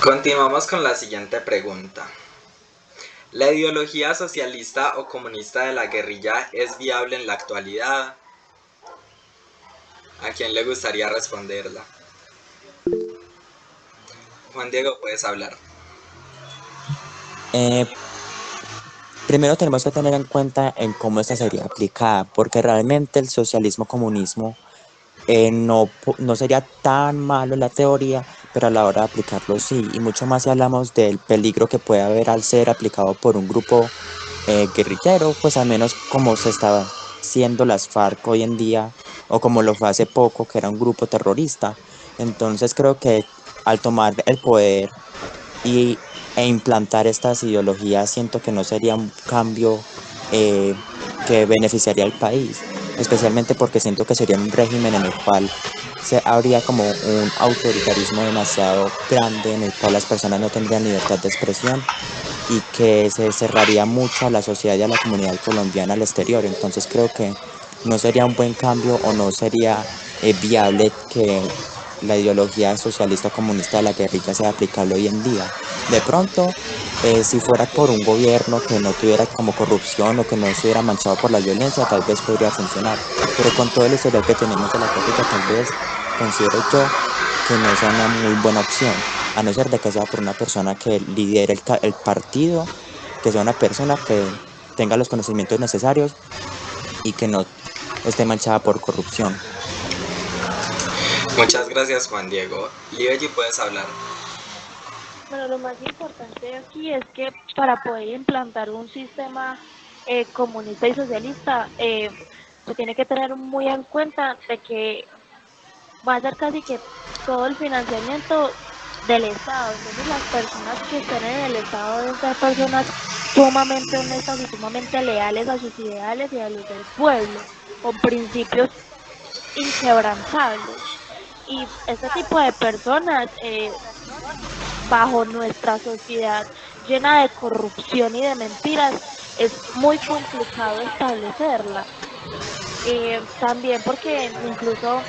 Continuamos con la siguiente pregunta. ¿La ideología socialista o comunista de la guerrilla es viable en la actualidad? ¿A quién le gustaría responderla? Juan Diego, puedes hablar. Eh, Primero tenemos que tener en cuenta en cómo esta sería aplicada, porque realmente el socialismo-comunismo no sería tan malo en la teoría, pero a la hora de aplicarlo sí, y mucho más si hablamos del peligro que puede haber al ser aplicado por un grupo guerrillero, pues al menos como se está haciendo las FARC hoy en día, o como lo fue hace poco, que era un grupo terrorista. Entonces creo que al tomar el poder e implantar estas ideologías, siento que no sería un cambio eh, que beneficiaría al país, especialmente porque siento que sería un régimen en el cual habría como un autoritarismo demasiado grande, en el cual las personas no tendrían libertad de expresión y que se cerraría mucho a la sociedad y a la comunidad colombiana al exterior. Entonces creo que no sería un buen cambio o no sería viable que la ideología socialista o comunista de la guerrilla sea aplicable hoy en día. De pronto, si fuera por un gobierno que no tuviera como corrupción o que no estuviera manchado por la violencia, tal vez podría funcionar. Pero con todo el historial que tenemos de la guerrilla, tal vez considero yo que no sea una muy buena opción, a no ser de que sea por una persona que lidere el partido, que sea una persona que tenga los conocimientos necesarios y que no esté manchada por corrupción. Muchas gracias, Juan Diego. Liegi, puedes hablar. Bueno, lo más importante aquí es que para poder implantar un sistema comunista y socialista, se tiene que tener muy en cuenta de que va a ser casi que todo el financiamiento del Estado. Entonces las personas que estén en el Estado deben ser personas sumamente honestas y sumamente leales a sus ideales y a los del pueblo, con principios inquebrantables. Y este tipo de personas, bajo nuestra sociedad llena de corrupción y de mentiras, es muy complicado establecerla. También porque incluso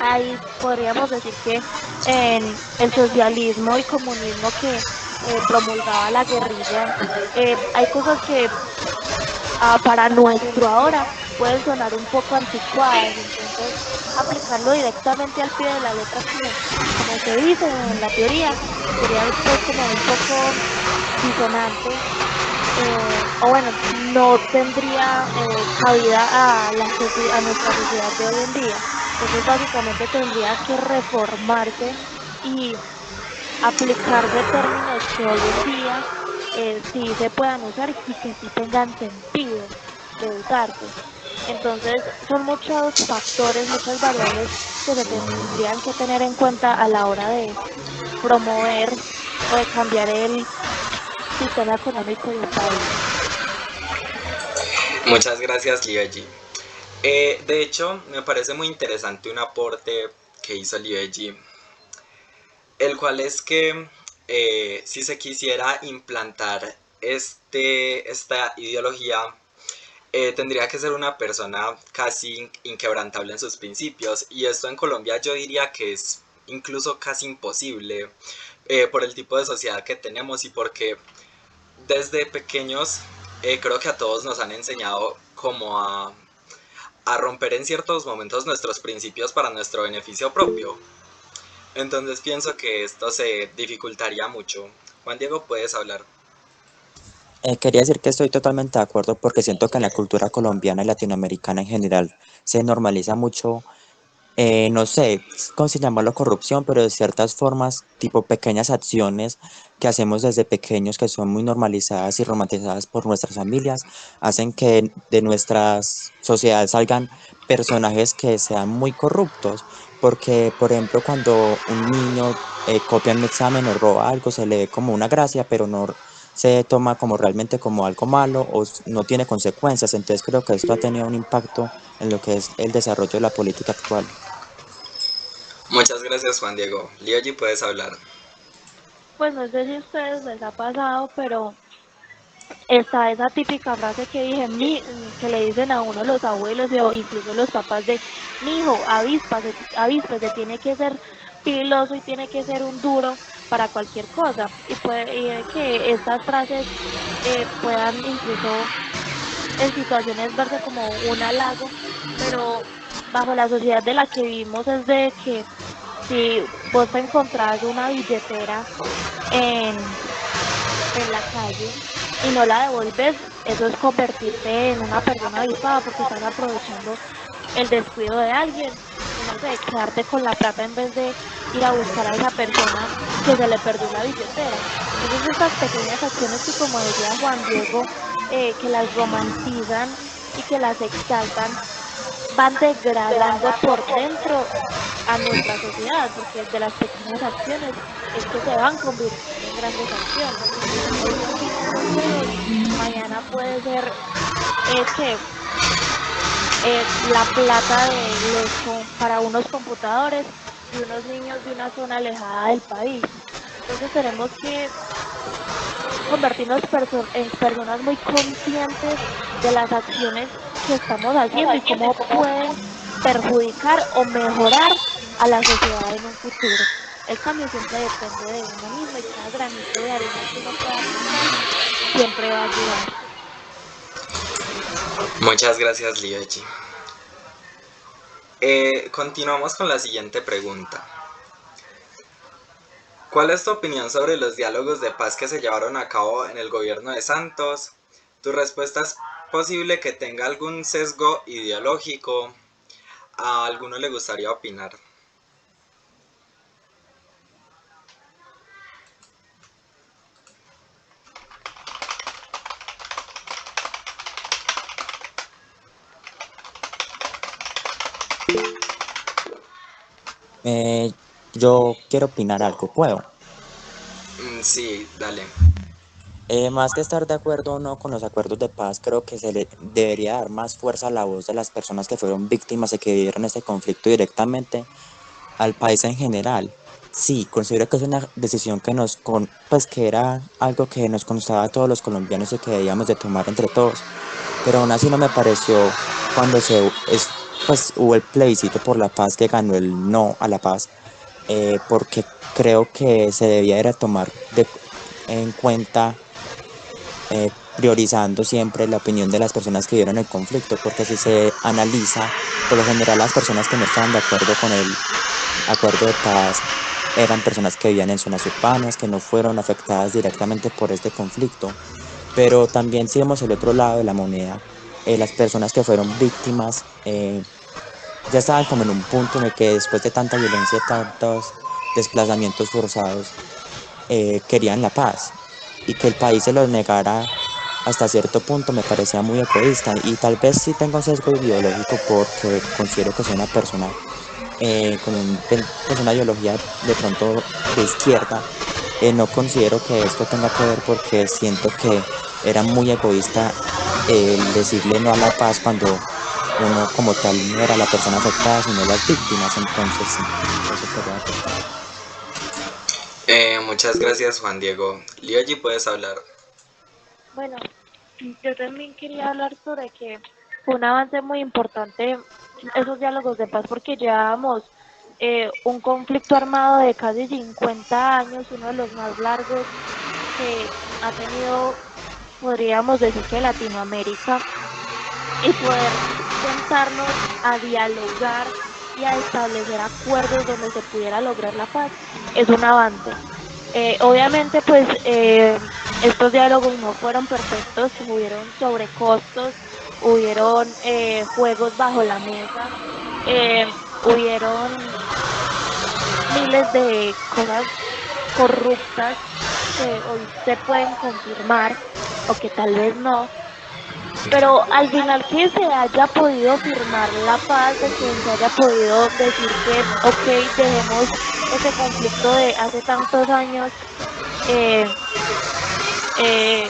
ahí podríamos decir que en el socialismo y comunismo que promulgaba la guerrilla, hay cosas que para nuestro ahora pueden sonar un poco anticuadas, entonces aplicarlo directamente al pie de la letra como se dice en la teoría sería pues como un poco disonante, o bueno, no tendría cabida a nuestra sociedad de hoy en día. Entonces básicamente tendría que reformarse y aplicarse términos que hoy en día sí se puedan usar y que sí tengan sentido de usarse. Entonces son muchos factores, muchas variables que se tendrían que tener en cuenta a la hora de promover o de cambiar el sistema económico de un país. Muchas gracias, Liegi. De hecho, me parece muy interesante un aporte que hizo Liegi, el cual es que si se quisiera implantar esta ideología, tendría que ser una persona casi inquebrantable en sus principios, y esto en Colombia yo diría que es incluso casi imposible, por el tipo de sociedad que tenemos y porque desde pequeños creo que a todos nos han enseñado como a romper en ciertos momentos nuestros principios para nuestro beneficio propio. Entonces pienso que esto se dificultaría mucho. Juan Diego, puedes hablar. Quería decir que estoy totalmente de acuerdo porque siento que en la cultura colombiana y latinoamericana en general se normaliza mucho, no sé cómo se llamarlo corrupción, pero de ciertas formas, tipo pequeñas acciones que hacemos desde pequeños que son muy normalizadas y romantizadas por nuestras familias, hacen que de nuestras sociedades salgan personajes que sean muy corruptos. Porque, por ejemplo, cuando un niño copia un examen o roba algo, se le ve como una gracia, pero no se toma como realmente como algo malo o no tiene consecuencias. Entonces creo que esto ha tenido un impacto en lo que es el desarrollo de la política actual. Muchas gracias, Juan Diego. Liegi, puedes hablar. Pues no sé si a ustedes les ha pasado, pero está esa típica frase que que le dicen a uno los abuelos o incluso los papás de, mi hijo, avíspase, avíspese, tiene que ser piloso y tiene que ser un duro para cualquier cosa y que estas frases puedan incluso en situaciones verse como un halago, pero bajo la sociedad de la que vivimos es de que si vos te encontrás una billetera en, en la calle y no la devuelves, eso es convertirte en una persona avispada porque estás aprovechando el descuido de alguien y no sé, quedarte con la plata en vez de ir a buscar a esa persona que se le perdió la billetera. Entonces estas pequeñas acciones que como decía Juan Diego, que las romantizan y que las exaltan, van degradando por dentro a nuestra sociedad, porque de las pequeñas acciones es que se van convirtiendo en grandes acciones. Hoy son 5 minutos, mañana puede ser que la plata para unos computadores de unos niños de una zona alejada del país. Entonces tenemos que convertirnos en personas muy conscientes de las acciones que estamos haciendo y cómo pueden perjudicar o mejorar a la sociedad en un futuro. El cambio siempre depende de uno mismo y cada granito de arena que uno pueda aportar siempre va a ayudar. Muchas gracias, Liechi. Continuamos con la siguiente pregunta. ¿Cuál es tu opinión sobre los diálogos de paz que se llevaron a cabo en el gobierno de Santos? Tu respuesta es posible que tenga algún sesgo ideológico. ¿A alguno le gustaría opinar? Yo quiero opinar algo, ¿puedo? Sí, dale. Más que estar de acuerdo o no con los acuerdos de paz, creo que se le debería dar más fuerza a la voz de las personas que fueron víctimas y que vivieron este conflicto directamente al país en general. Sí, considero que es una decisión que pues que era algo que nos constaba a todos los colombianos y que debíamos de tomar entre todos. Pero aún así no me pareció cuando pues hubo el plebiscito por la paz que ganó el no a la paz, porque creo que se debía era tomar en cuenta, priorizando siempre la opinión de las personas que vieron el conflicto, porque si se analiza, por lo general las personas que no estaban de acuerdo con el acuerdo de paz eran personas que vivían en zonas urbanas, que no fueron afectadas directamente por este conflicto. Pero también si vemos el otro lado de la moneda, las personas que fueron víctimas ya estaban como en un punto en el que después de tanta violencia, tantos desplazamientos forzados, querían la paz, y que el país se los negara hasta cierto punto me parecía muy egoísta, y tal vez sí tengo un sesgo ideológico porque considero que soy una persona pues una ideología de pronto de izquierda. No considero que esto tenga que ver porque siento que era muy egoísta el decirle no a la paz cuando uno como tal no era la persona afectada, sino las víctimas. Entonces sí, eso quería aportar. Muchas gracias, Juan Diego. Liechi, puedes hablar. Bueno, yo también quería hablar sobre que fue un avance muy importante esos diálogos de paz porque llevábamos un conflicto armado de casi 50 años, uno de los más largos que ha tenido, podríamos decir que Latinoamérica, y poder sentarnos a dialogar y a establecer acuerdos donde se pudiera lograr la paz es un avance. Obviamente, pues estos diálogos no fueron perfectos, hubieron sobrecostos, hubieron juegos bajo la mesa, hubieron miles de cosas corruptas que hoy se pueden confirmar o que tal vez no, pero al final que se haya podido firmar la paz, de que se haya podido decir que, ok, dejemos ese conflicto de hace tantos años eh, eh,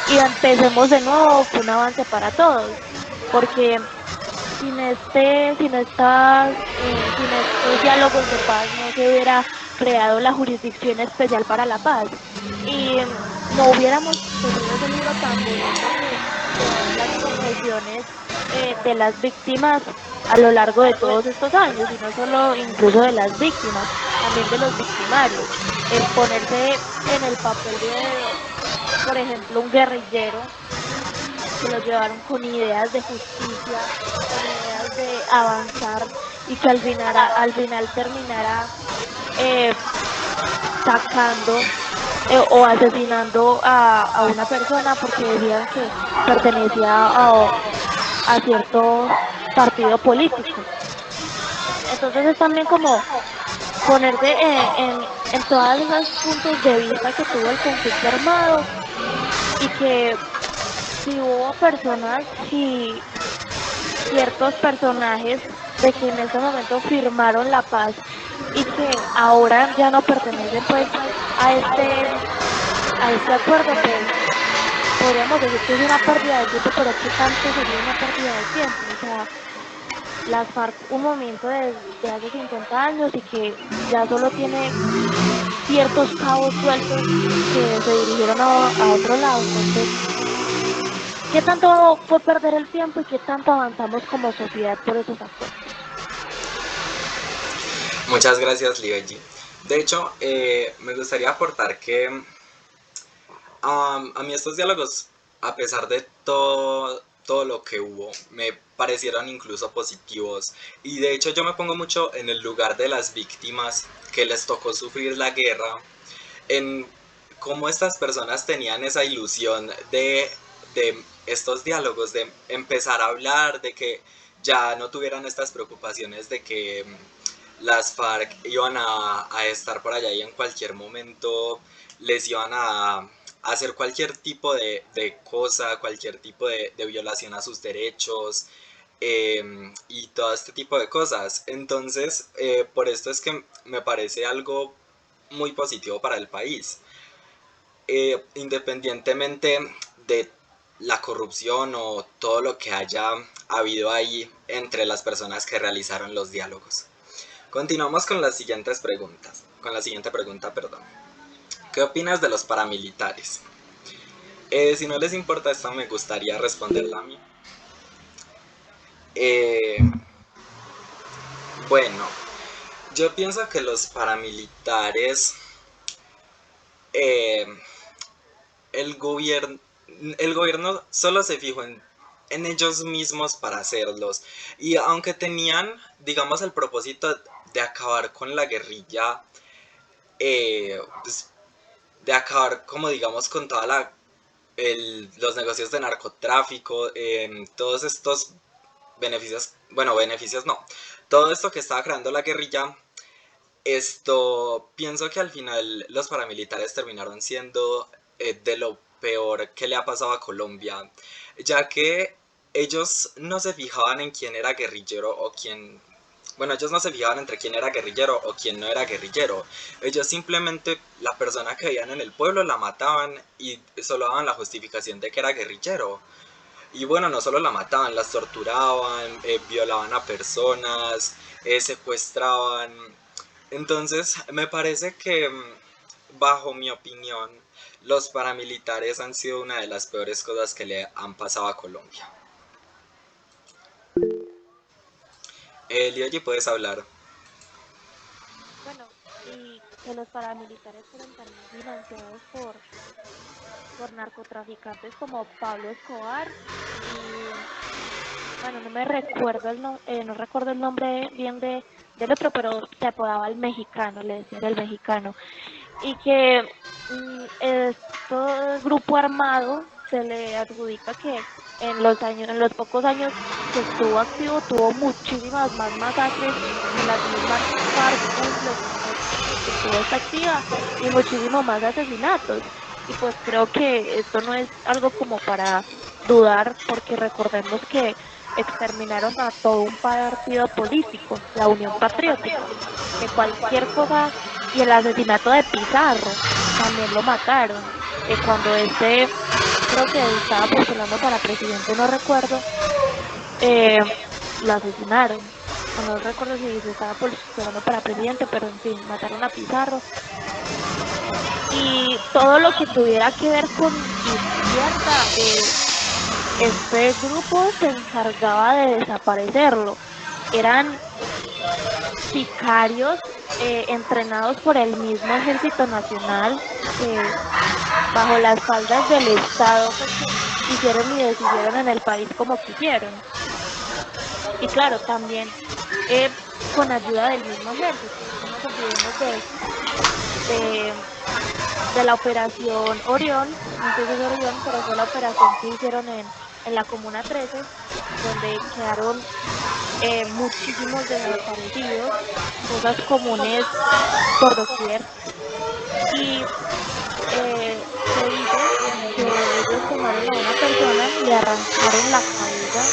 y empecemos de nuevo, fue un avance para todos, porque sin estos diálogos de paz no se hubiera creado la Jurisdicción Especial para la Paz y no hubiéramos tenido ese libro tan bonito que son las confesiones de las víctimas a lo largo de todos estos años, y no solo incluso de las víctimas, también de los victimarios. El ponerse en el papel de, por ejemplo, un guerrillero que lo llevaron con ideas de justicia, con ideas de avanzar y que al final terminara eh, sacando o asesinando a una persona porque decían que pertenecía a cierto partido político. Entonces es también como ponerse en todos esos puntos de vista que tuvo el conflicto armado, y que si hubo personas, si ciertos personajes de que en ese momento firmaron la paz y que ahora ya no pertenecen pues a este acuerdo, pues podríamos decir que es una pérdida de tiempo, pero ¿qué tanto sería una pérdida de tiempo? O sea, las FARC un momento de hace 50 años y que ya solo tiene ciertos cabos sueltos que se dirigieron a otro lado. Entonces, ¿qué tanto fue perder el tiempo y qué tanto avanzamos como sociedad por esos acuerdos? Muchas gracias, Libeji. De hecho, me gustaría aportar que a mí estos diálogos, a pesar de todo lo que hubo, me parecieron incluso positivos. Y de hecho yo me pongo mucho en el lugar de las víctimas que les tocó sufrir la guerra, en cómo estas personas tenían esa ilusión de estos diálogos, de empezar a hablar, de que ya no tuvieran estas preocupaciones de que las FARC iban a estar por allá y en cualquier momento les iban a hacer cualquier tipo de cosa, cualquier tipo de violación a sus derechos, y todo este tipo de cosas. Entonces, por esto es que me parece algo muy positivo para el país, independientemente de la corrupción o todo lo que haya habido ahí entre las personas que realizaron los diálogos. Continuamos con las siguientes preguntas. Con la siguiente pregunta, perdón. ¿Qué opinas de los paramilitares? Si no les importa, esta me gustaría responderla a mí. Eh, bueno, yo pienso que los paramilitares, eh, el gobierno, el gobierno solo se fijó en ellos mismos para hacerlos. Y aunque tenían, digamos, el propósito de acabar con la guerrilla, pues, de acabar, como digamos, con toda los negocios de narcotráfico, todos estos beneficios, bueno, beneficios no, todo esto que estaba creando la guerrilla, esto pienso que al final los paramilitares terminaron siendo de lo peor que le ha pasado a Colombia, ya que ellos no se fijaban en quién era guerrillero o quién... Bueno, ellos no se fijaban entre quién era guerrillero o quién no era guerrillero. Ellos simplemente, la persona que veían en el pueblo la mataban y solo daban la justificación de que era guerrillero. Y bueno, no solo la mataban, las torturaban, violaban a personas, secuestraban. Entonces, me parece que, bajo mi opinión, los paramilitares han sido una de las peores cosas que le han pasado a Colombia. Lioji, puedes hablar. Bueno, y que los paramilitares fueron también financiados por narcotraficantes como Pablo Escobar y, bueno, no me recuerdo no recuerdo el nombre bien del otro, pero se apodaba el mexicano, le decían el mexicano, y que este grupo armado se le adjudica que en los pocos años que estuvo activo, tuvo muchísimas más masacres que las mismas FARC en los años que estuvo esta activa, y muchísimos más asesinatos. Y pues creo que esto no es algo como para dudar, porque recordemos que exterminaron a todo un partido político, la Unión Patriótica, que cualquier cosa, y el asesinato de Pizarro también lo mataron, cuando creo que estaba postulando para presidente, no recuerdo, eh, lo asesinaron. No recuerdo si se estaba postulando para presidente, pero en fin, mataron a Pizarro. Y todo lo que tuviera que ver con izquierda, este grupo se encargaba de desaparecerlo. Eran sicarios entrenados por el mismo Ejército Nacional, que bajo las faldas del Estado pues, que hicieron y deshicieron en el país como quisieron. Y claro, también eh, con ayuda del mismo ejército. No nos olvidemos de, de la operación Orión, no sé si es Orión, pero fue la operación que hicieron en la Comuna 13, donde quedaron muchísimos desaparecidos, fosas comunes por doquier. Y se dice que ellos tomaron a una persona, le arrancaron la cabeza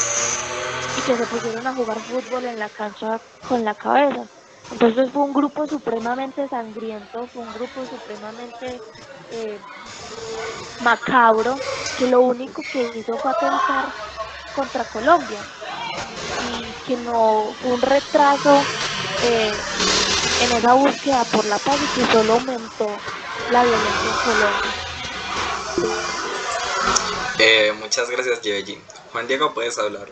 y que se pusieron a jugar fútbol en la cancha con la cabeza. Entonces fue un grupo supremamente sangriento, fue un grupo supremamente eh, macabro, que lo único que hizo fue atentar contra Colombia y que no fue un retraso en esa búsqueda por la paz y que solo aumentó la violencia en Colombia. Muchas gracias, Gigi. Juan Diego, puedes hablar.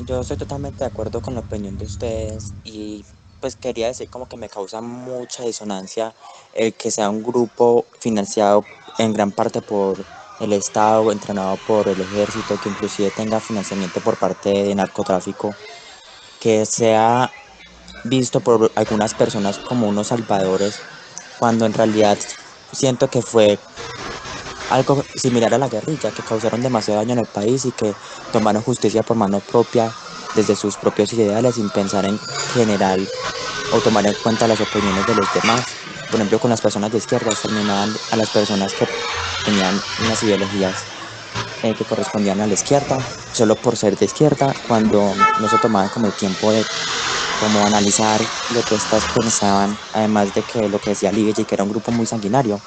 Yo estoy totalmente de acuerdo con la opinión de ustedes y pues quería decir como que me causa mucha disonancia el que sea un grupo financiado en gran parte por el Estado, entrenado por el ejército, que inclusive tenga financiamiento por parte de narcotráfico, que sea visto por algunas personas como unos salvadores, cuando en realidad siento que fue algo similar a la guerrilla, que causaron demasiado daño en el país y que tomaron justicia por mano propia desde sus propios ideales sin pensar en general o tomar en cuenta las opiniones de los demás. Por ejemplo, con las personas de izquierda exterminaban a las personas que tenían unas ideologías que correspondían a la izquierda, solo por ser de izquierda, cuando no se tomaban como el tiempo de como analizar lo que estas pensaban, además de que lo que decía Livia, que era un grupo muy sanguinario,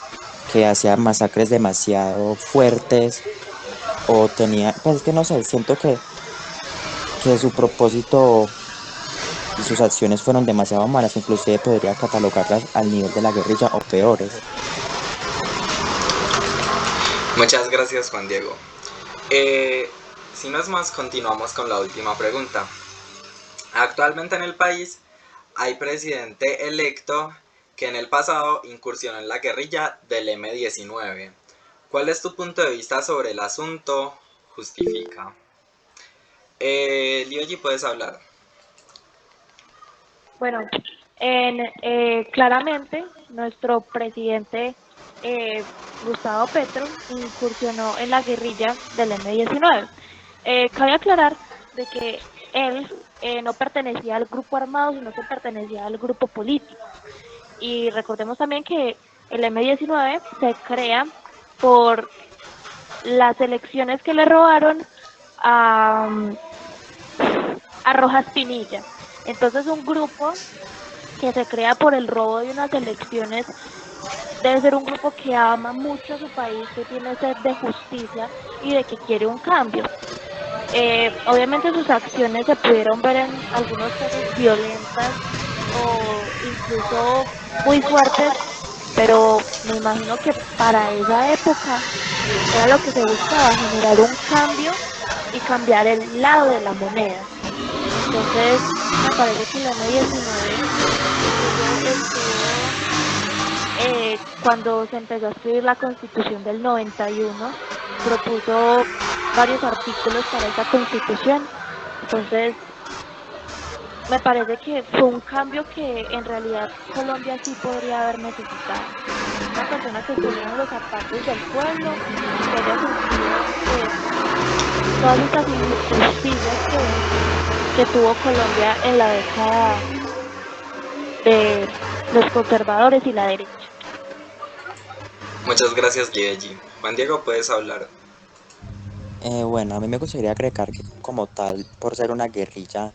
que hacía masacres demasiado fuertes o tenía, pues es que no sé, siento que su propósito y sus acciones fueron demasiado malas, inclusive podría catalogarlas al nivel de la guerrilla o peores. Muchas gracias, Juan Diego. Eh, si no es más, continuamos con la última pregunta. Actualmente en el país hay presidente electo que en el pasado incursionó en la guerrilla del M-19. ¿Cuál es tu punto de vista sobre el asunto? Justifica. Lioji, puedes hablar. Bueno, claramente nuestro presidente Gustavo Petro incursionó en la guerrilla del M-19. Cabe aclarar de que él no pertenecía al grupo armado, sino que pertenecía al grupo político. Y recordemos también que el M-19 se crea por las elecciones que le robaron a, a Rojas Pinilla. Entonces un grupo que se crea por el robo de unas elecciones debe ser un grupo que ama mucho a su país, que tiene sed de justicia y de que quiere un cambio. Obviamente sus acciones se pudieron ver en algunos casos violentas o incluso muy fuertes, pero me imagino que para esa época era lo que se buscaba, generar un cambio y cambiar el lado de la moneda. Entonces, me parece que la M-19, incluso cuando se empezó a escribir la Constitución del 91, propuso varios artículos para esa Constitución. Entonces, me parece que fue un cambio que en realidad Colombia sí podría haber necesitado. Una persona que estuviera en los zapatos del pueblo y que haya sentido todas estas injusticias que tuvo Colombia en la década de los conservadores y la derecha. Muchas gracias, Gigi. Juan Diego, puedes hablar. Bueno, a mí me gustaría agregar que como tal, por ser una guerrilla,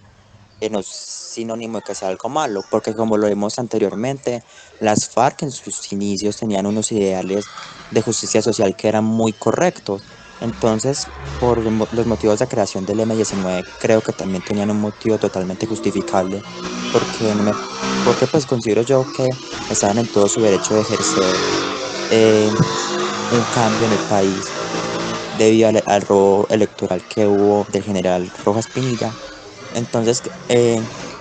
no es sinónimo de que sea algo malo, porque como lo vimos anteriormente, las FARC en sus inicios tenían unos ideales de justicia social que eran muy correctos. Entonces, por los motivos de creación del M-19, creo que también tenían un motivo totalmente justificable, porque, porque pues considero yo que estaban en todo su derecho de ejercer un cambio en el país. debido al robo electoral que hubo del general Rojas Pinilla. Entonces,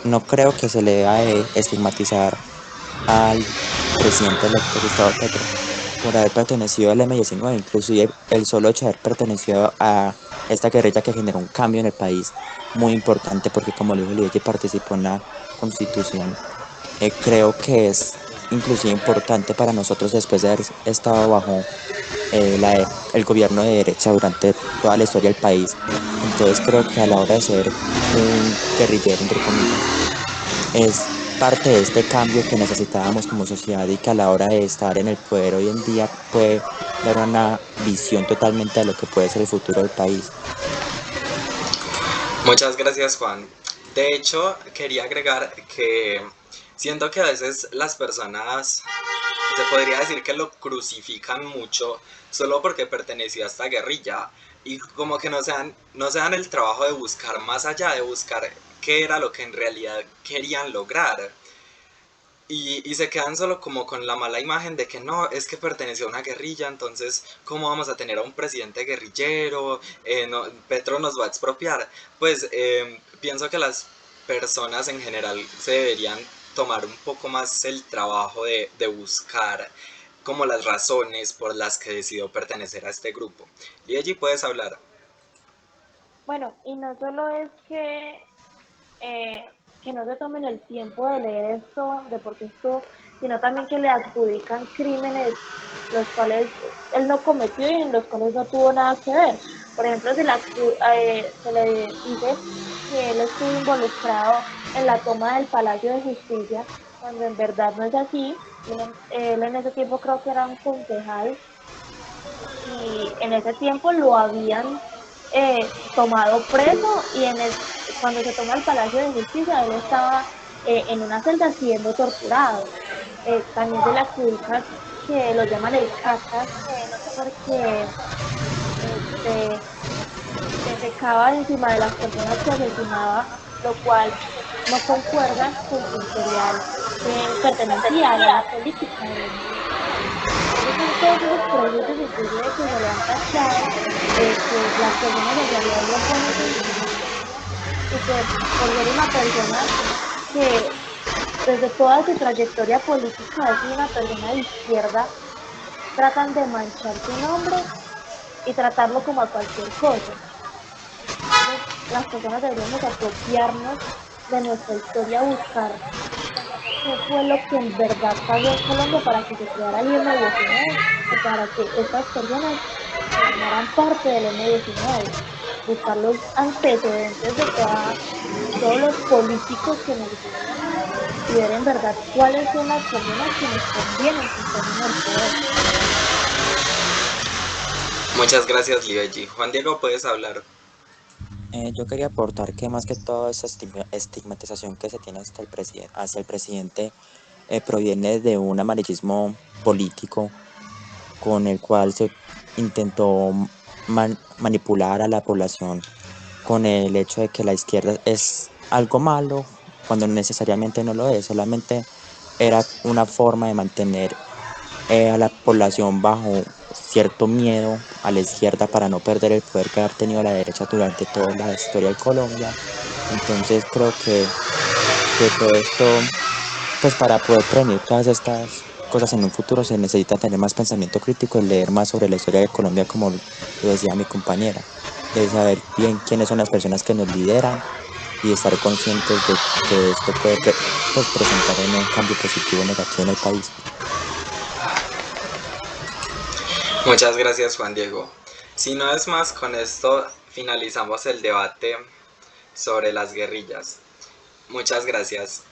no creo que se le deba de estigmatizar al presidente electo Gustavo Petro por haber pertenecido al M-19, inclusive el solo hecho de haber pertenecido a esta guerrilla que generó un cambio en el país muy importante, porque como lo dijo Lidia, participó en la constitución. Creo que es inclusive importante para nosotros después de haber estado bajo el gobierno de derecha durante toda la historia del país. Entonces creo que a la hora de ser un guerrillero, entre comillas, es parte de este cambio que necesitábamos como sociedad y que a la hora de estar en el poder hoy en día puede dar una visión totalmente de lo que puede ser el futuro del país. Muchas gracias, Juan. De hecho, quería agregar que siento que a veces las personas se podría decir que lo crucifican mucho solo porque perteneció a esta guerrilla y como que no se dan el trabajo de buscar más allá, de buscar qué era lo que en realidad querían lograr. Y se quedan solo como con la mala imagen de que no, es que perteneció a una guerrilla, entonces ¿cómo vamos a tener a un presidente guerrillero? No, Petro nos va a expropiar. Pues pienso que las personas en general se deberían tomar un poco más el trabajo de buscar como las razones por las que decidió pertenecer a este grupo. Y allí puedes hablar. Bueno, y no solo es eh, que no se tomen el tiempo de leer esto, de por qué esto, sino también que le adjudican crímenes los cuales él no cometió y en los cuales no tuvo nada que ver. Por ejemplo, se le dice que él estuvo involucrado en la toma del Palacio de Justicia, cuando en verdad no es así. Él en ese tiempo creo que era un concejal y en ese tiempo lo habían tomado preso y cuando se toma el Palacio de Justicia él estaba en una celda siendo torturado. También se le adjudica que lo llaman el cacas porque este, defecaba encima de las personas que asesinaba, lo cual no concuerda con su historial que pertenecía a la política del M-19. Entonces son todos esos prejuicios inclusive que se le han tachado, que las personas en realidad lo ponen en suspicacia y que por ser una persona que desde toda su trayectoria política ha sido una persona de izquierda, tratan de manchar su nombre y tratarlo como a cualquier cosa. Entonces las personas deberíamos apropiarnos de nuestra historia, buscar qué fue lo que en verdad pasó en Colombia para que se creara el M-19 y para que estas personas formaran parte del M-19. Buscar los antecedentes de todos los políticos que nos gobiernan y ver en verdad cuáles son las personas que nos convienen que estén en el poder. Muchas gracias, Libeji. Juan Diego, puedes hablar. Yo quería aportar que más que toda esa estigmatización que se tiene hacia el presidente proviene de un amarillismo político con el cual se intentó manipular a la población con el hecho de que la izquierda es algo malo cuando necesariamente no lo es, solamente era una forma de mantener a la población bajo cierto miedo a la izquierda para no perder el poder que ha tenido la derecha durante toda la historia de Colombia. Entonces creo que todo esto, pues para poder prevenir todas estas cosas en un futuro se necesita tener más pensamiento crítico y leer más sobre la historia de Colombia, como lo decía mi compañera, de saber bien quiénes son las personas que nos lideran y estar conscientes de que esto puede pues, presentar un cambio positivo o negativo en el país. Muchas gracias, Juan Diego. Si no es más, con esto finalizamos el debate sobre las guerrillas. Muchas gracias.